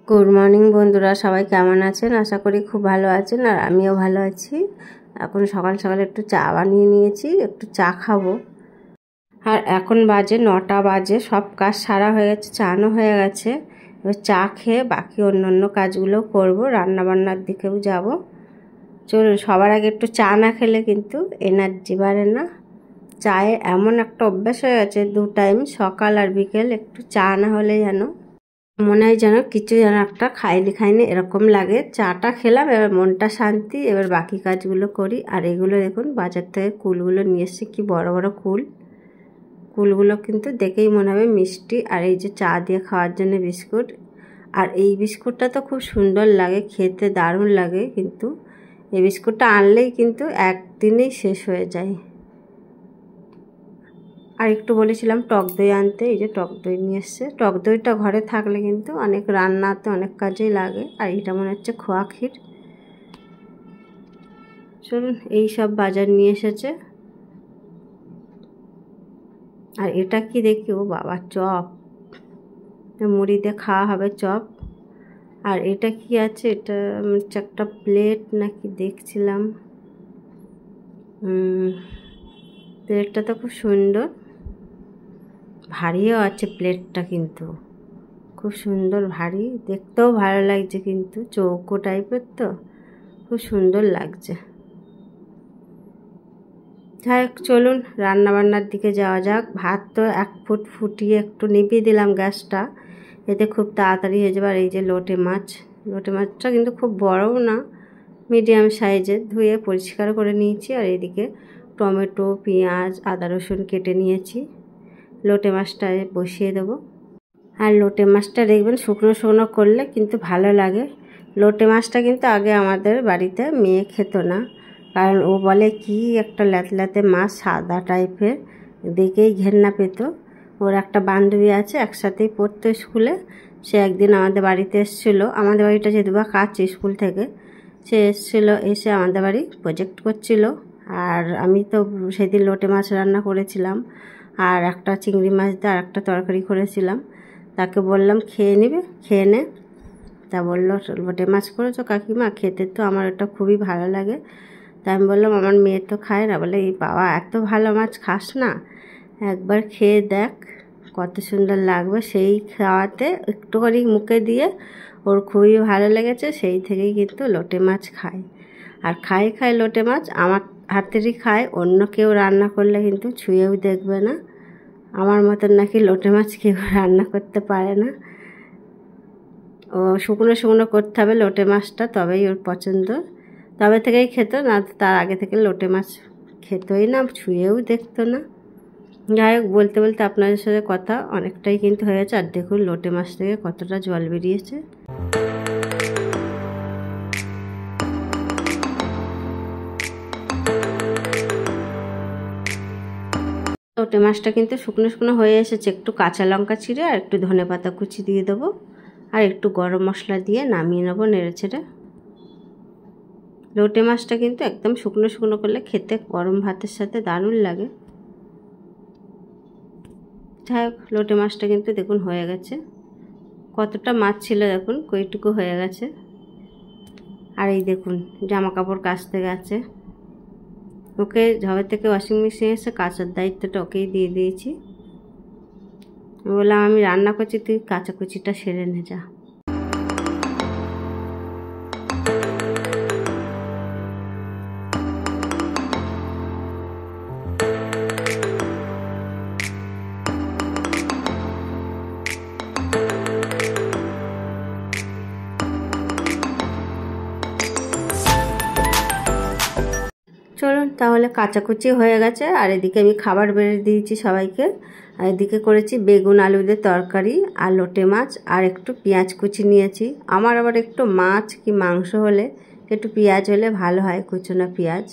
Good morning বন্ধুরা, সবাই কেমন আছেন? আশা করি খুব ভালো আছেন, আর আমিও ভালো আছি। এখন সকাল সকাল একটু চা বানিয়ে নিয়েছি, একটু চা খাবো। আর এখন বাজে 9টা বাজে, সব কাজ সারা হয়ে গেছে, চানও হয়ে গেছে। এবার চা খেয়ে বাকি অন্য কাজগুলো করব, রান্নাবান্নার দিকেও যাব। চলুন, সবার আগে একটু চা না খেলে কিন্তু এনার্জি বাড়ে না। চায়ে এমন একটা অভ্যাস হয়ে গেছে, 2 টাইম সকাল আর বিকেল একটু চা না হলে যেন মনে হয় যেন কিছু যেন একটা খাইনি এরকম লাগে। চাটা খেলাম, এবার মনটা শান্তি, এবার বাকি কাজগুলো করি। আর এগুলো দেখুন, বাজার থেকে কুলগুলো নিয়ে এসেছি, কি বড় বড় কুলগুলো কিন্তু দেখেই মনে হবে মিষ্টি। আর এই যে চা দিয়ে খাওয়ার জন্য বিস্কুট, আর এই বিস্কুটটা তো খুব সুন্দর লাগে খেতে, দারুণ লাগে। কিন্তু এই বিস্কুটটা আনলেই কিন্তু একদিনেই শেষ হয়ে যায়। আর একটু বলেছিলাম টক দই আনতে, এই যে টক দই নিয়ে এসছে। টক দইটা ঘরে থাকলে কিন্তু অনেক রান্নাতে অনেক কাজেই লাগে। আর এটা মনে হচ্ছে খোয়া ক্ষীর। চলুন, এই সব বাজার নিয়ে এসেছে। আর এটা কি দেখি, ও বাবা, চপ, মুড়ি দিয়ে খাওয়া হবে চপ। আর এটা কি আছে, এটা হচ্ছে একটা প্লেট নাকি দেখছিলাম। প্লেটটা তো খুব সুন্দর, ভারীও আছে প্লেটটা, কিন্তু খুব সুন্দর ভারী, দেখতেও ভালো লাগছে, কিন্তু চৌকো টাইপের তো খুব সুন্দর লাগছে। যাই হোক, চলুন রান্নাবান্নার দিকে যাওয়া যাক। ভাত তো 1 ফুট ফুটিয়ে একটু নিভিয়ে দিলাম গ্যাসটা, এতে খুব তাড়াতাড়ি হয়ে যাবে। আর এই যে লোটে মাছটা কিন্তু খুব বড়ও না, মিডিয়াম সাইজের, ধুয়ে পরিষ্কার করে নিয়েছি। আর এদিকে টমেটো, পেঁয়াজ, আদা রসুন কেটে নিয়েছি। লোটে মাছটা বসিয়ে দেবো। আর লোটে মাছটা দেখবেন শুকনো শুকনো করলে কিন্তু ভালো লাগে। লোটে মাছটা কিন্তু আগে আমাদের বাড়িতে মেয়ে খেত না, কারণ ও বলে কি একটা ল্যাতল্যাতে মাছ, সাদা টাইপের, দেখেই ঘেন্না পেত। ওর একটা বান্ধবী আছে, একসাথেই পড়তো স্কুলে, সে একদিন আমাদের বাড়িতে এসেছিলো। আমাদের বাড়িটা যেহেতু বা কাছে স্কুল থেকে, সে এসেছিলো, এসে আমাদের বাড়ি প্রজেক্ট করছিল। আর আমি তো সেদিন লোটে মাছ রান্না করেছিলাম, আর একটা চিংড়ি মাছ দিয়ে আর একটা তরকারি করেছিলাম। তাকে বললাম খেয়ে নিবে, খেয়ে নে। তা বললো লোটে মাছ করেছো কাকিমা, খেতে তো আমার ওটা খুবই ভালো লাগে। তা আমি বললাম আমার মেয়ে তো খায় না। বলে এই বাবা, এত ভালো মাছ খাস না, একবার খেয়ে দেখ কত সুন্দর লাগবে। সেই খাওয়াতে একটুখানি মুখে দিয়ে ওর খুবই ভালো লেগেছে, সেই থেকেই কিন্তু লোটে মাছ খায়। আর খায় লোটে মাছ আমার হাতেরই খায়, অন্য কেউ রান্না করলে কিন্তু ছুঁয়েও দেখবে না। আমার মতন নাকি লোটে মাছ কেউ রান্না করতে পারে না। ও শুকনো শুকনো করতে হবে লোটে মাছটা, তবেই ওর পছন্দ। তবে থেকেই খেত, না তার আগে থেকে লোটে মাছ খেতই না, ছুঁয়েও দেখতো না। যাই হোক, বলতে বলতে আপনাদের সাথে কথা অনেকটাই কিন্তু হয়ে গেছে। আর দেখুন লোটে মাছ থেকে কতটা জল বেরিয়েছে। লোটে মাছটা কিন্তু শুকনো শুকনো হয়ে এসেছে। একটু কাঁচা লঙ্কা চিড়ে আর একটু ধনেপাতা কুচি দিয়ে দেবো, আর একটু গরম মশলা দিয়ে নামিয়ে নেবো নেড়ে ছেড়ে। লোটে মাছটা কিন্তু একদম শুকনো শুকনো করলে খেতে গরম ভাতের সাথে দারুণ লাগে। যাই হোক, লোটে মাছটা কিন্তু দেখুন হয়ে গেছে। কতটা মাছ ছিল দেখুন, কইটুকু হয়ে গেছে। আর এই দেখুন জামা কাপড় কাচতে গেছে, ওকে ঝবে থেকে ওয়াশিং মেশিনে এসে কাচার দায়িত্বটা ওকেই দিয়ে দিয়েছি। বললাম আমি রান্না করছি, তুই কাচাকুচিটা সেরে নে যা। চলুন তাহলে, কাচাকুচি হয়ে গেছে। আর এদিকে আমি খাবার বেড়ে দিয়েছি সবাইকে। আর এদিকে করেছি বেগুন আলু দিয়ে তরকারি, আর লোটে মাছ, আর একটু পেঁয়াজ কুচি নিয়েছি। আমার আবার একটু মাছ কি মাংস হলে একটু পেঁয়াজ হলে ভালো হয়, কুচনো পেঁয়াজ।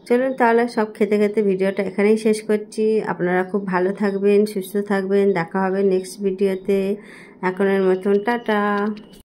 চলুন তাহলে, সব খেতে খেতে ভিডিওটা এখানেই শেষ করছি। আপনারা খুব ভালো থাকবেন, সুস্থ থাকবেন, দেখা হবে নেক্সট ভিডিওতে। এখনের মতন টাটা।